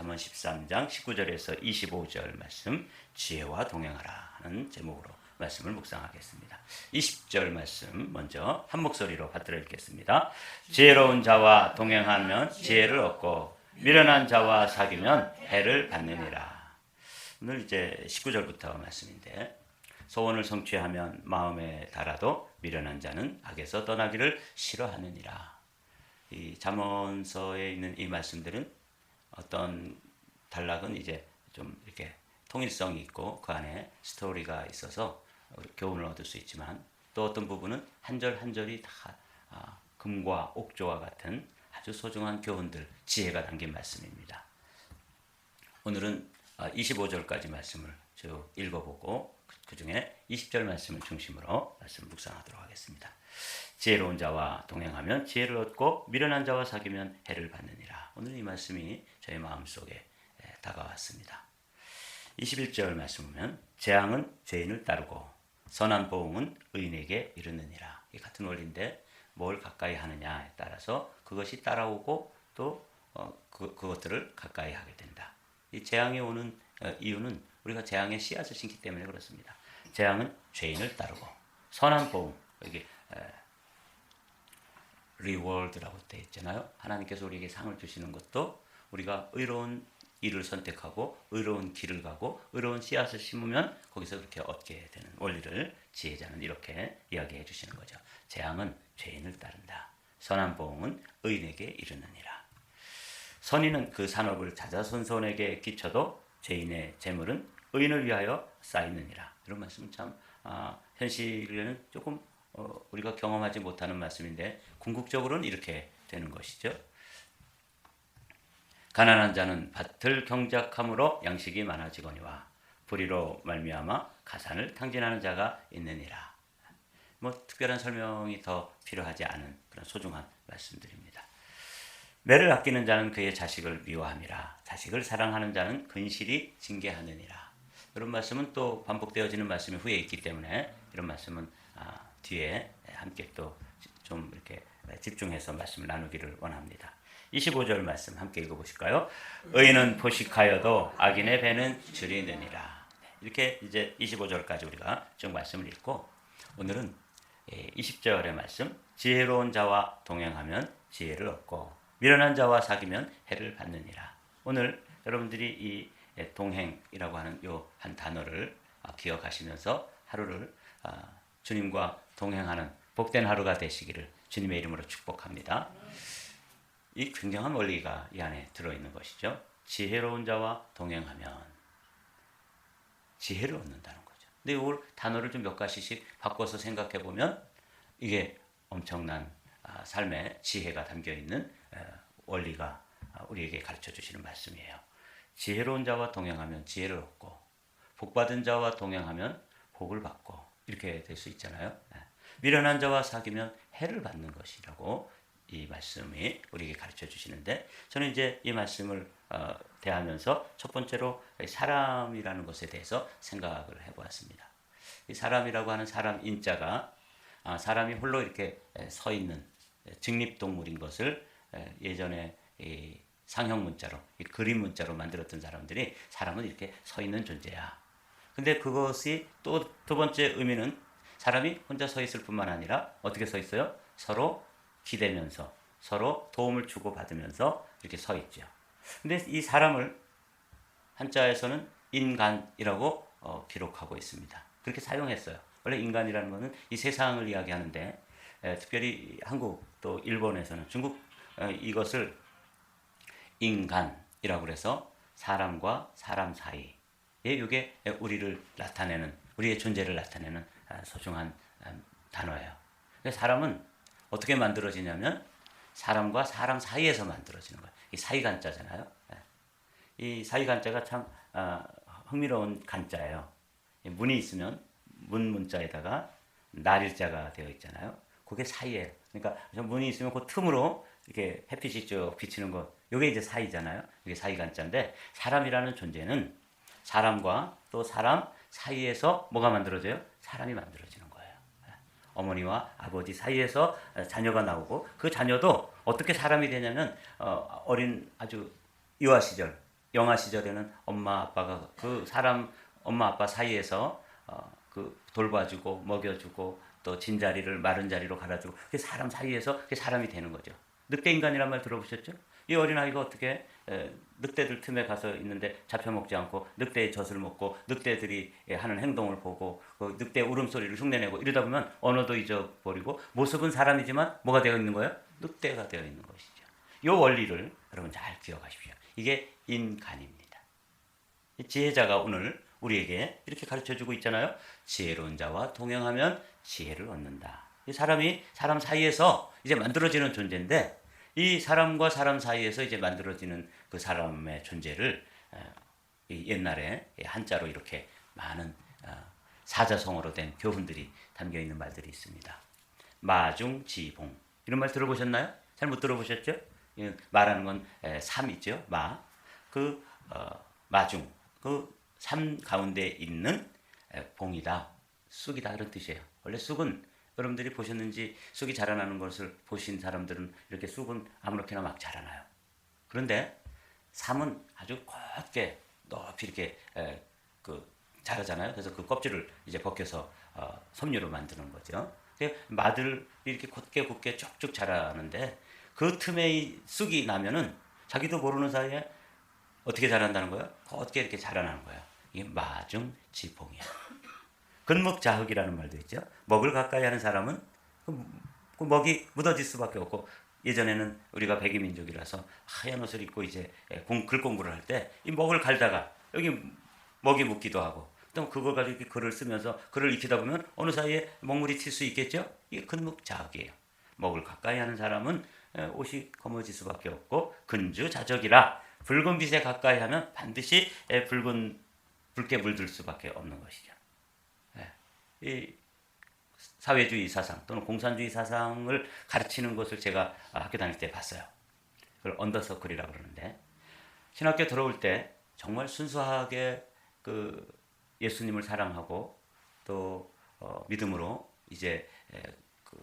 잠언 13장 19절에서 25절 말씀 지혜와 동행하라 하는 제목으로 말씀을 묵상하겠습니다. 20절 말씀 먼저 한 목소리로 받들어 읽겠습니다. 지혜로운 자와 동행하면 지혜를 얻고 미련한 자와 사귀면 해를 받느니라. 오늘 이제 19절부터 말씀인데 소원을 성취하면 마음에 달아도 미련한 자는 악에서 떠나기를 싫어하느니라. 이 잠언서에 있는 이 말씀들은 어떤 단락은 이제 좀 이렇게 통일성이 있고 그 안에 스토리가 있어서 교훈을 얻을 수 있지만 또 어떤 부분은 한 절 한 절이 다 금과 옥조와 같은 아주 소중한 교훈들, 지혜가 담긴 말씀입니다. 오늘은 25절까지 말씀을 쭉 읽어보고 그 중에 20절 말씀을 중심으로 말씀을 묵상하도록 하겠습니다. 지혜로운 자와 동행하면 지혜를 얻고 미련한 자와 사귀면 해를 받느니라. 오늘 이 말씀이 저의 마음속에 다가왔습니다. 21절 말씀 보면 재앙은 죄인을 따르고 선한 보응은 의인에게 이르느니라. 이 같은 원리인데 뭘 가까이 하느냐에 따라서 그것이 따라오고 또 그것들을 가까이 하게 된다. 이 재앙이 오는 이유는 우리가 재앙의 씨앗을 심기 때문에 그렇습니다. 재앙은 죄인을 따르고 선한 보응, 여기 리워드라고 되어 있잖아요. 하나님께서 우리에게 상을 주시는 것도 우리가 의로운 일을 선택하고 의로운 길을 가고 의로운 씨앗을 심으면 거기서 그렇게 얻게 되는 원리를 지혜자는 이렇게 이야기해 주시는 거죠. 재앙은 죄인을 따른다. 선한 보응은 의인에게 이르느니라. 선인은 그 산업을 자자손손에게 끼쳐도 죄인의 재물은 의인을 위하여 쌓이느니라. 이런 말씀은 참 현실에는 조금 우리가 경험하지 못하는 말씀인데 궁극적으로는 이렇게 되는 것이죠. 가난한 자는 밭을 경작함으로 양식이 많아지거니와 불의로 말미암아 가산을 탕진하는 자가 있느니라. 뭐 특별한 설명이 더 필요하지 않은 그런 소중한 말씀들입니다. 매를 아끼는 자는 그의 자식을 미워함이라. 자식을 사랑하는 자는 근실이 징계하느니라. 이런 말씀은 또 반복되어지는 말씀이 후에 있기 때문에 이런 말씀은 뒤에 함께 또 좀 이렇게 집중해서 말씀을 나누기를 원합니다. 25절 말씀 함께 읽어보실까요? 의인은 포식하여도 악인의 배는 줄이느니라. 이렇게 이제 25절까지 우리가 쭉 말씀을 읽고 오늘은 20절의 말씀 지혜로운 자와 동행하면 지혜를 얻고 미련한 자와 사귀면 해를 받느니라. 오늘 여러분들이 이 동행이라고 하는 요 한 단어를 기억하시면서 하루를 주님과 동행하는 복된 하루가 되시기를 주님의 이름으로 축복합니다. 이 굉장한 원리가 이 안에 들어있는 것이죠. 지혜로운 자와 동행하면 지혜를 얻는다는 거죠. 근데 이 단어를 좀 몇 가지씩 바꿔서 생각해 보면 이게 엄청난 삶의 지혜가 담겨있는 원리가 우리에게 가르쳐 주시는 말씀이에요. 지혜로운 자와 동행하면 지혜를 얻고 복받은 자와 동행하면 복을 받고 이렇게 될 수 있잖아요. 미련한 자와 사귀면 해를 받는 것이라고 이 말씀이 우리에게 가르쳐 주시는데 저는 이제 이 말씀을 대하면서 첫 번째로 사람이라는 것에 대해서 생각을 해보았습니다. 이 사람이라고 하는 사람 인자가 사람이 홀로 이렇게 서 있는 직립동물인 것을 예전에 이 상형 문자로, 이 그림 문자로 만들었던 사람들이 사람은 이렇게 서 있는 존재야. 근데 그것이 또 두 번째 의미는 사람이 혼자 서 있을 뿐만 아니라 어떻게 서 있어요? 서로 기대면서 서로 도움을 주고 받으면서 이렇게 서 있죠. 근데 이 사람을 한자에서는 인간이라고 기록하고 있습니다. 그렇게 사용했어요. 원래 인간이라는 것은 이 세상을 이야기하는데 특별히 한국 또 일본에서는 중국 이것을 인간이라고 해서 사람과 사람 사이에 이게 우리를 나타내는 우리의 존재를 나타내는 소중한 단어예요. 사람은 어떻게 만들어지냐면 사람과 사람 사이에서 만들어지는 거예요. 이 사이간자잖아요. 이 사이간자가 참 흥미로운 간자예요. 문이 있으면 문자에다가 날일자가 되어 있잖아요. 그게 사이예요. 그러니까 문이 있으면 그 틈으로 이렇게 햇빛이 쭉 비치는 것, 이게 이제 사이잖아요. 이게 사이간자인데 사람이라는 존재는 사람과 또 사람 사이에서 뭐가 만들어져요? 사람이 만들어지는 거예요. 어머니와 아버지 사이에서 자녀가 나오고 그 자녀도 어떻게 사람이 되냐면 어린 아주 유아 시절 영아 시절에는 엄마 아빠가 그 사람 엄마 아빠 사이에서 그 돌봐주고 먹여주고 또 진자리를 마른 자리로 갈아주고 그 사람 사이에서 그 사람이 되는 거죠. 늑대 인간이란 말 들어보셨죠? 이 어린아이가 어떻게 늑대들 틈에 가서 있는데 잡혀먹지 않고 늑대의 젖을 먹고 늑대들이 하는 행동을 보고 그 늑대 울음소리를 흉내내고 이러다 보면 언어도 잊어버리고 모습은 사람이지만 뭐가 되어 있는 거예요? 늑대가 되어 있는 것이죠. 이 원리를 여러분 잘 기억하십시오. 이게 인간입니다. 지혜자가 오늘 우리에게 이렇게 가르쳐주고 있잖아요. 지혜로운 자와 동행하면 지혜를 얻는다. 이 사람이 사람 사이에서 이제 만들어지는 존재인데 이 사람과 사람 사이에서 이제 만들어지는 그 사람의 존재를 옛날에 한자로 이렇게 많은 사자성어로 된 교훈들이 담겨 있는 말들이 있습니다. 마중지봉 이런 말 들어보셨나요? 잘 못 들어보셨죠? 말하는 건 삼 있죠. 그 마중 그 삼 가운데 있는 봉이다, 쑥이다 이런 뜻이에요. 원래 쑥은 여러분들이 보셨는지 쑥이 자라나는 것을 보신 사람들은 이렇게 쑥은 아무렇게나 막 자라나요. 그런데 삼은 아주 곱게 높이 이렇게 자라잖아요. 그래서 그 껍질을 이제 벗겨서 섬유로 만드는 거죠. 마들 이렇게 곧게 쭉쭉 자라는데 그 틈에 쑥이 나면은 자기도 모르는 사이에 어떻게 자란다는 거예요? 곧게 이렇게 자라나는 거예요. 이게 마중지봉이야. 근묵자흑이라는 말도 있죠. 먹을 가까이 하는 사람은 그 먹이 묻어질 수밖에 없고 예전에는 우리가 백이민족이라서 하얀 옷을 입고 이제 글 공부를 할 때 이 먹을 갈다가 여기 먹이 묻기도 하고 또 그걸 가지고 이렇게 글을 쓰면서 글을 익히다 보면 어느 사이에 먹물이 튈 수 있겠죠. 이게 근묵자흑이에요. 먹을 가까이 하는 사람은 옷이 검어질 수밖에 없고 근주자적이라 붉은 빛에 가까이 하면 반드시 붉게 물들 수밖에 없는 것이죠. 이 사회주의 사상 또는 공산주의 사상을 가르치는 것을 제가 학교 다닐 때 봤어요. 그걸 언더서클이라고 그러는데 신학교 들어올 때 정말 순수하게 그 예수님을 사랑하고 또 믿음으로 이제 그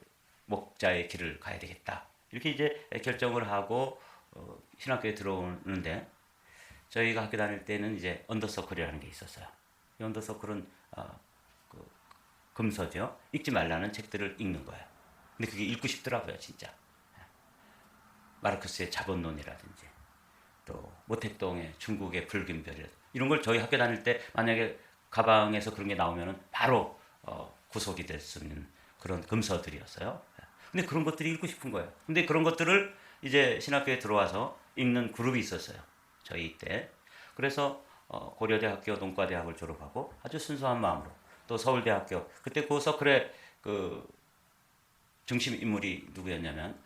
목자의 길을 가야 되겠다 이렇게 이제 결정을 하고 신학교에 들어오는데 저희가 학교 다닐 때는 이제 언더서클이라는 게 있었어요. 이 언더서클은 금서죠. 읽지 말라는 책들을 읽는 거예요. 근데 그게 읽고 싶더라고요, 진짜. 마르크스의 자본론이라든지 또 모택동의 중국의 붉은 별이라든지 이런 걸 저희 학교 다닐 때 만약에 가방에서 그런 게 나오면은 바로 구속이 될 수 있는 그런 금서들이었어요. 근데 그런 것들이 읽고 싶은 거예요. 근데 그런 것들을 이제 신학교에 들어와서 읽는 그룹이 있었어요. 저희 때. 그래서 고려대학교 농과대학을 졸업하고 아주 순수한 마음으로 또 서울대학교 그때 그 서클의 그 중심 인물이 누구였냐면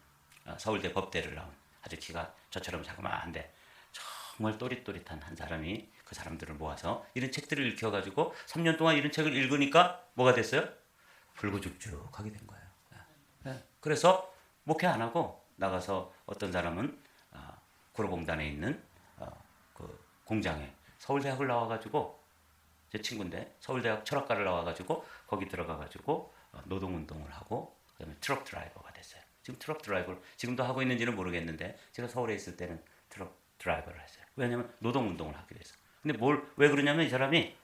서울대 법대를 나온 아주 키가 저처럼 자그마한데 정말 또릿또릿한 한 사람이 그 사람들을 모아서 이런 책들을 읽혀가지고 3년 동안 이런 책을 읽으니까 뭐가 됐어요? 불구죽죽하게 된 거예요. 그래서 목회 안 하고 나가서 어떤 사람은 구로공단에 있는 그 공장에 서울대학을 나와가지고 제 친구인데 서울대학 철학과를 나와가지고 거기 들어가가지고 노동운동을 하고 그다음에 트럭 드라이버가 됐어요. 지금 트럭 드라이버를 지금도 하고 있는지는 모르겠는데 제가 서울에 있을 때는 트럭 드라이버를 했어요. 왜냐하면 노동운동을 하기로 했어. 근데 왜 그러냐면 이 사람이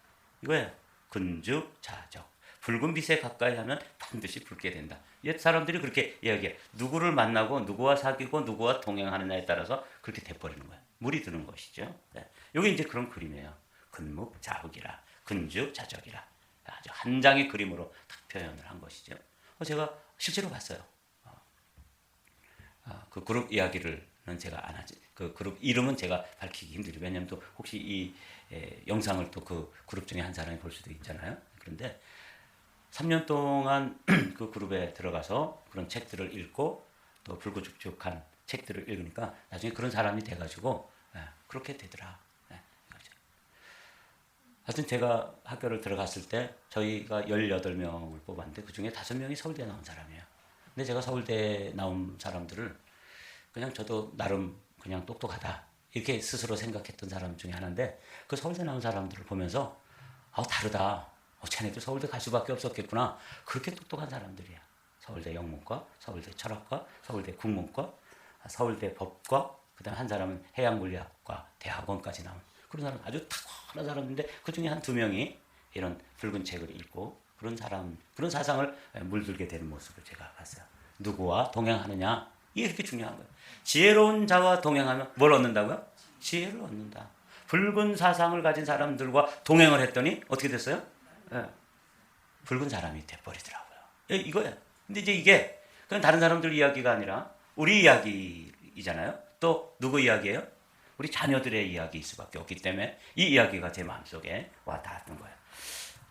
이거예요. 근주자적. 붉은 빛에 가까이 하면 반드시 붉게 된다. 옛 사람들이 그렇게 이야기해. 누구를 만나고 누구와 사귀고 누구와 동행하느냐에 따라서 그렇게 돼버리는 거예요. 물이 드는 것이죠. 네. 이게 이제 그런 그림이에요. 근묵자흑이라 근주자적이라 아주 한 장의 그림으로 딱 표현을 한 것이죠. 제가 실제로 봤어요. 그 그룹 이야기를 제가 안 하지. 그 그룹 이름은 제가 밝히기 힘들어요. 왜냐하면 또 혹시 이 영상을 또 그 그룹 중에 한 사람이 볼 수도 있잖아요. 그런데 3년 동안 그 그룹에 들어가서 그런 책들을 읽고 또 불구죽죽한 책들을 읽으니까 나중에 그런 사람이 돼가지고 그렇게 되더라. 하여튼 제가 학교를 들어갔을 때 저희가 18명을 뽑았는데 그중에 5명이 서울대 나온 사람이에요. 근데 제가 서울대 나온 사람들을 그냥 저도 나름 그냥 똑똑하다 이렇게 스스로 생각했던 사람 중에 하나인데 그 서울대 나온 사람들을 보면서 다르다. 쟤네들 서울대 갈 수밖에 없었겠구나. 그렇게 똑똑한 사람들이야. 서울대 영문과, 서울대 철학과, 서울대 국문과, 서울대 법과, 그다음 한 사람은 해양물리학과 대학원까지 나온 그런 사람 아주 탁월한 사람인데 그 중에 한 두 명이 이런 붉은 책을 읽고 그런 사람 그런 사상을 물들게 되는 모습을 제가 봤어요. 누구와 동행하느냐 이게 이렇게 중요한 거예요. 지혜로운 자와 동행하면 뭘 얻는다고요? 지혜를 얻는다. 붉은 사상을 가진 사람들과 동행을 했더니 어떻게 됐어요? 예, 붉은 사람이 돼버리더라고요. 예, 이거예요. 근데 이제 이게 그건 다른 사람들 이야기가 아니라 우리 이야기이잖아요. 또 누구 이야기예요? 우리 자녀들의 이야기일 수밖에 없기 때문에 이 이야기가 제 마음속에 와 닿았던 거예요.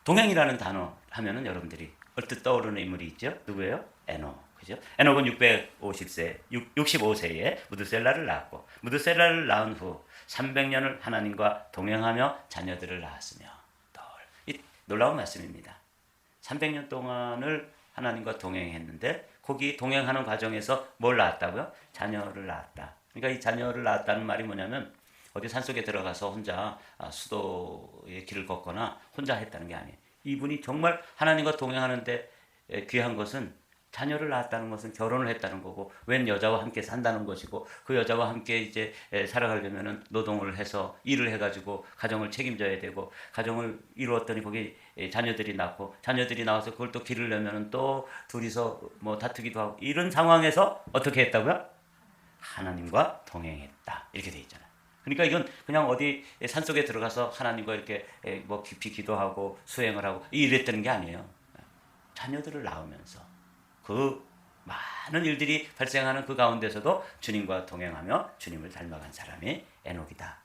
동행이라는 단어 하면은 여러분들이 얼뜻 떠오르는 인물이 있죠. 누구예요? 에녹. 그죠? 에녹은 65세에 무드셀라를 낳았고 무드셀라를 낳은 후 300년을 하나님과 동행하며 자녀들을 낳았으며 이 놀라운 말씀입니다. 300년 동안을 하나님과 동행했는데 거기 동행하는 과정에서 뭘 낳았다고요? 자녀를 낳았다. 그러니까 이 자녀를 낳았다는 말이 뭐냐면 어디 산속에 들어가서 혼자 수도의 길을 걷거나 혼자 했다는 게 아니에요. 이분이 정말 하나님과 동행하는데 귀한 것은 자녀를 낳았다는 것은 결혼을 했다는 거고 웬 여자와 함께 산다는 것이고 그 여자와 함께 이제 살아가려면은 노동을 해서 일을 해가지고 가정을 책임져야 되고 가정을 이루었더니 거기 자녀들이 낳고 자녀들이 나와서 그걸 또 기르려면은 또 둘이서 뭐 다투기도 하고 이런 상황에서 어떻게 했다고요? 하나님과 동행했다 이렇게 돼 있잖아요. 그러니까 이건 그냥 어디 산속에 들어가서 하나님과 이렇게 뭐 깊이 기도하고 수행을 하고 이랬다는 게 아니에요. 자녀들을 낳으면서 그 많은 일들이 발생하는 그 가운데서도 주님과 동행하며 주님을 닮아간 사람이 에녹이다.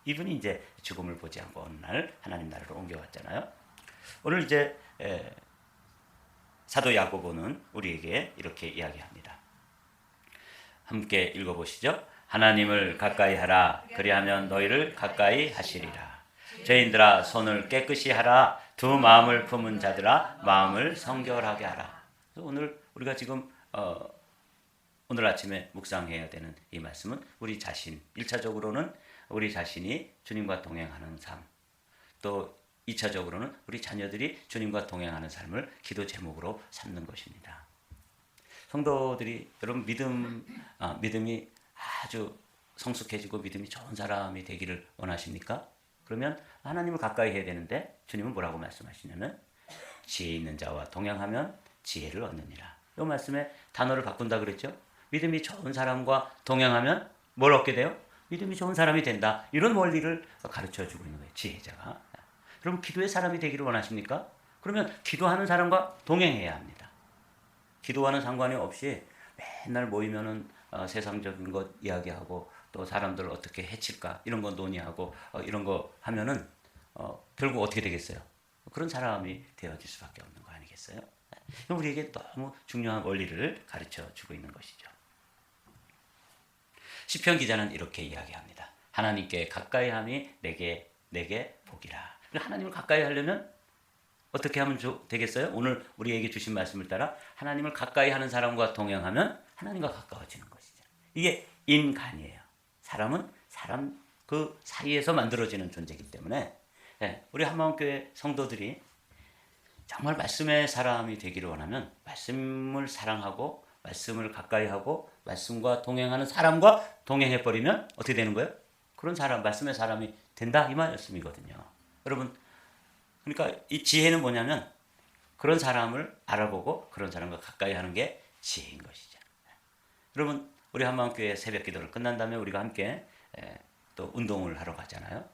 이분이 이제 죽음을 보지 않고 어느 날 하나님 나라로 옮겨왔잖아요. 오늘 이제 사도 야고보는 우리에게 이렇게 이야기합니다. 함께 읽어보시죠. 하나님을 가까이 하라. 그리하면 너희를 가까이 하시리라. 죄인들아 손을 깨끗이 하라. 두 마음을 품은 자들아 마음을 성결하게 하라. 오늘 우리가 지금 오늘 아침에 묵상해야 되는 이 말씀은 우리 자신 1차적으로는 우리 자신이 주님과 동행하는 삶, 또 2차적으로는 우리 자녀들이 주님과 동행하는 삶을 기도 제목으로 삼는 것입니다. 성도들이 여러분 믿음이 아주 성숙해지고 믿음이 좋은 사람이 되기를 원하십니까? 그러면 하나님을 가까이 해야 되는데 주님은 뭐라고 말씀하시냐면 지혜 있는 자와 동행하면 지혜를 얻느니라. 이 말씀에 단어를 바꾼다 그랬죠. 믿음이 좋은 사람과 동행하면 뭘 얻게 돼요? 믿음이 좋은 사람이 된다. 이런 원리를 가르쳐주고 있는 거예요. 지혜자가. 그럼 기도의 사람이 되기를 원하십니까? 그러면 기도하는 사람과 동행해야 합니다. 기도와는 상관이 없이 맨날 모이면은 세상적인 것 이야기하고 또 사람들을 어떻게 해칠까 이런 거 논의하고 이런 거 하면은 결국 어떻게 되겠어요? 그런 사람이 되어질 수밖에 없는 거 아니겠어요? 우리에게 너무 중요한 원리를 가르쳐 주고 있는 것이죠. 시편 기자는 이렇게 이야기합니다. 하나님께 가까이함이 내게 복이라. 하나님을 가까이 하려면 어떻게 하면 되겠어요? 오늘 우리에게 주신 말씀을 따라 하나님을 가까이 하는 사람과 동행하면 하나님과 가까워지는 것이죠. 이게 인간이에요. 사람은 사람 그 사이에서 만들어지는 존재이기 때문에 우리 한마음교회 성도들이 정말 말씀의 사람이 되기를 원하면 말씀을 사랑하고 말씀을 가까이 하고 말씀과 동행하는 사람과 동행해버리면 어떻게 되는 거예요? 그런 사람, 말씀의 사람이 된다 이 말씀이거든요. 여러분 그러니까 이 지혜는 뭐냐면 그런 사람을 알아보고 그런 사람과 가까이 하는 게 지혜인 것이죠. 여러분 우리 한마음교회 새벽 기도를 끝난 다음에 우리가 함께 또 운동을 하러 가잖아요.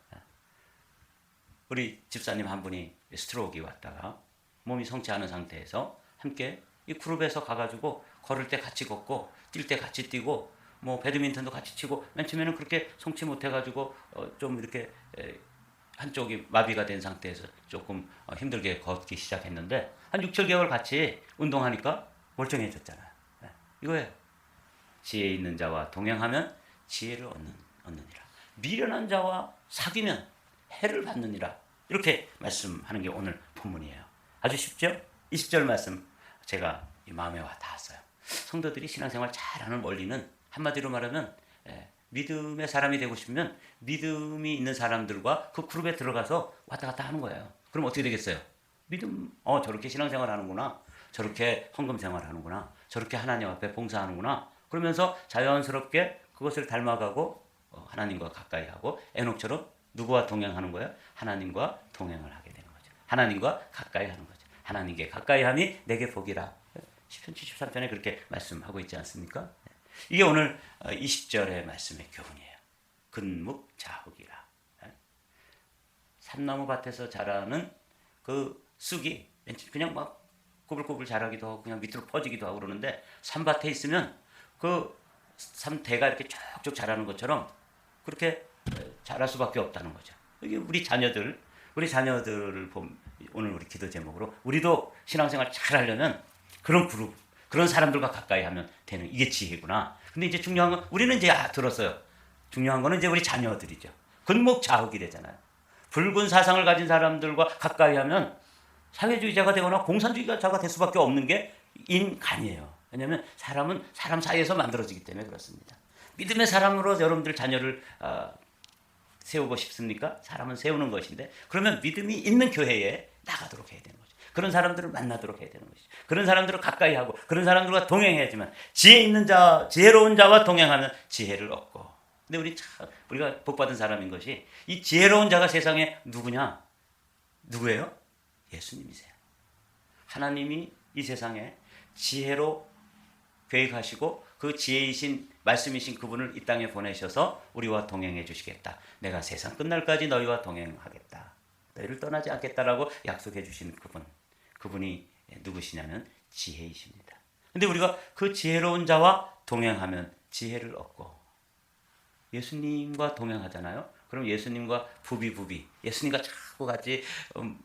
우리 집사님 한 분이 스트로크가 왔다가 몸이 성치 않은 상태에서 함께 이 그룹에서 가가지고 걸을 때 같이 걷고 뛸 때 같이 뛰고 뭐 배드민턴도 같이 치고 맨 처음에는 그렇게 성치 못해가지고 좀 이렇게 한쪽이 마비가 된 상태에서 조금 힘들게 걷기 시작했는데 한 6, 7개월 같이 운동하니까 멀쩡해졌잖아요. 이거예요. 지혜 있는 자와 동행하면 지혜를 얻느니라. 미련한 자와 사귀면 해를 받느니라. 이렇게 말씀하는 게 오늘 본문이에요. 아주 쉽죠? 20절 말씀 제가 이 마음에 와 닿았어요. 성도들이 신앙생활 잘하는 원리는 한마디로 말하면 믿음의 사람이 되고 싶으면 믿음이 있는 사람들과 그 그룹에 들어가서 왔다 갔다 하는 거예요. 그럼 어떻게 되겠어요? 믿음, 저렇게 신앙생활 하는구나. 저렇게 헌금 생활 하는구나. 저렇게 하나님 앞에 봉사하는구나. 그러면서 자연스럽게 그것을 닮아가고 하나님과 가까이 하고 에녹처럼 누구와 동행하는 거예요? 하나님과 동행을 하게 되는 거죠. 하나님과 가까이 하는 거죠. 하나님께 가까이 함이 내게 복이라. 시편 73편에 그렇게 말씀하고 있지 않습니까? 이게 오늘 20절의 말씀의 교훈이에요. 근묵자흑이라. 삼나무 밭에서 자라는 그 쑥이 그냥 막 꼬불꼬불 자라기도 하고 그냥 밑으로 퍼지기도 하고 그러는데 산밭에 있으면 그 삼대가 이렇게 쭉쭉 자라는 것처럼 그렇게 자랄 수밖에 없다는 거죠. 이게 우리 자녀들을 오늘 우리 기도 제목으로 우리도 신앙생활 잘 하려면 그런 그룹, 그런 사람들과 가까이 하면 되는 이게 지혜구나. 근데 이제 중요한 건 우리는 이제 들었어요. 중요한 거는 이제 우리 자녀들이죠. 근묵자흑이 되잖아요. 붉은 사상을 가진 사람들과 가까이 하면 사회주의자가 되거나 공산주의자가 될 수밖에 없는 게 인간이에요. 왜냐하면 사람은 사람 사이에서 만들어지기 때문에 그렇습니다. 믿음의 사람으로 여러분들 자녀를 세우고 싶습니까? 사람은 세우는 것인데 그러면 믿음이 있는 교회에 나가도록 해야 되는 거죠. 그런 사람들을 만나도록 해야 되는 것이죠. 그런 사람들을 가까이 하고 그런 사람들과 동행해야지만 지혜 있는 자, 지혜로운 자와 동행하면 지혜를 얻고. 근데 우리가 복받은 사람인 것이 이 지혜로운 자가 세상에 누구냐? 누구예요? 예수님이세요. 하나님이 이 세상에 지혜로 계획하시고 그 지혜이신 말씀이신 그분을 이 땅에 보내셔서 우리와 동행해 주시겠다. 내가 세상 끝날까지 너희와 동행하겠다. 너희를 떠나지 않겠다라고 약속해 주신 그분이 누구시냐면 지혜이십니다. 근데 우리가 그 지혜로운 자와 동행하면 지혜를 얻고 예수님과 동행하잖아요. 그럼 예수님과 부비 예수님과 자꾸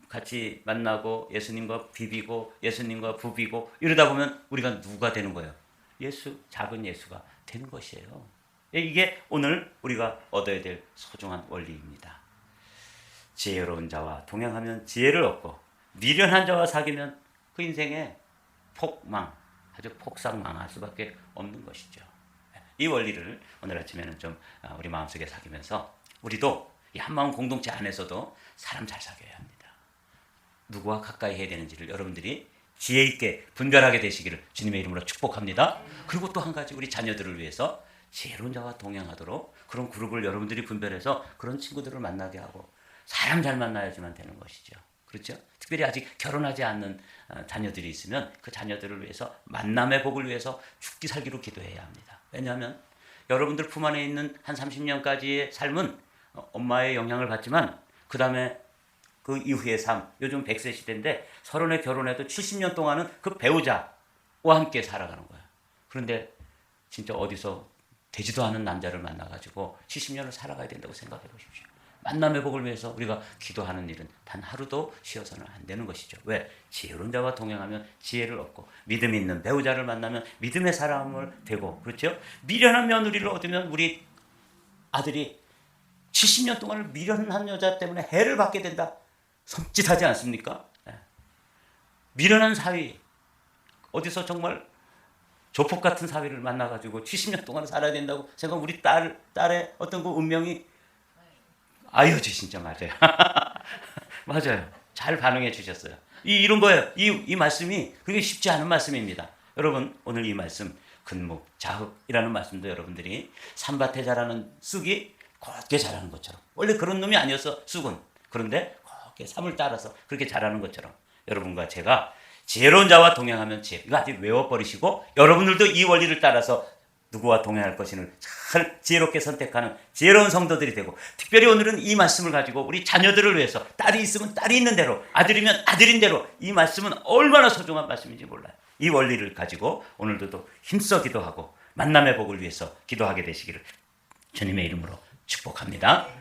같이 만나고 예수님과 비비고 예수님과 부비고 이러다 보면 우리가 누가 되는 거예요? 작은 예수가 되는 것이에요. 이게 오늘 우리가 얻어야 될 소중한 원리입니다. 지혜로운 자와 동행하면 지혜를 얻고 미련한 자와 사귀면 그 인생에 아주 폭삭망할 수밖에 없는 것이죠. 이 원리를 오늘 아침에는 좀 우리 마음속에 사귀면서 우리도 이 한마음 공동체 안에서도 사람 잘 사귀어야 합니다. 누구와 가까이 해야 되는지를 여러분들이 지혜 있게 분별하게 되시기를 주님의 이름으로 축복합니다. 그리고 또 한 가지 우리 자녀들을 위해서 지혜로운 자와 동행하도록 그런 그룹을 여러분들이 분별해서 그런 친구들을 만나게 하고 사람 잘 만나야지만 되는 것이죠. 그렇죠? 특별히 아직 결혼하지 않는 자녀들이 있으면 그 자녀들을 위해서 만남의 복을 위해서 죽기 살기로 기도해야 합니다. 왜냐하면 여러분들 품 안에 있는 한 30년까지의 삶은 엄마의 영향을 받지만 그 다음에 그 이후의 삶, 요즘 100세 시대인데 30에 결혼해도 70년 동안은 그 배우자와 함께 살아가는 거예요. 그런데 진짜 어디서 되지도 않은 남자를 만나가지고 70년을 살아가야 된다고 생각해 보십시오. 만남의 복을 위해서 우리가 기도하는 일은 단 하루도 쉬어서는 안 되는 것이죠. 왜? 지혜로운 자와 동행하면 지혜를 얻고 믿음 있는 배우자를 만나면 믿음의 사람을 되고 그렇죠? 미련한 며느리를 얻으면 우리 아들이 70년 동안을 미련한 여자 때문에 해를 받게 된다. 섬찟하지 않습니까? 미련한 사위 어디서 정말 조폭 같은 사위를 만나가지고 70년 동안 살아야 된다고 생각하면 우리 딸의 어떤 그 운명이 진짜 맞아요. 맞아요. 잘 반응해 주셨어요. 이런 거예요. 이 말씀이 그게 쉽지 않은 말씀입니다. 여러분 오늘 이 말씀 근묵자흑이라는 말씀도 여러분들이 산밭에 자라는 쑥이 곱게 자라는 것처럼 원래 그런 놈이 아니었어 쑥은. 그런데 곱게 삶을 따라서 그렇게 자라는 것처럼 여러분과 제가 지혜로운 자와 동행하면 지혜. 이거 아직 외워버리시고 여러분들도 이 원리를 따라서 누구와 동행할 것인을 잘 지혜롭게 선택하는 지혜로운 성도들이 되고 특별히 오늘은 이 말씀을 가지고 우리 자녀들을 위해서 딸이 있으면 딸이 있는 대로 아들이면 아들인 대로 이 말씀은 얼마나 소중한 말씀인지 몰라요. 이 원리를 가지고 오늘도 또 힘써 기도하고 만남의 복을 위해서 기도하게 되시기를 주님의 이름으로 축복합니다.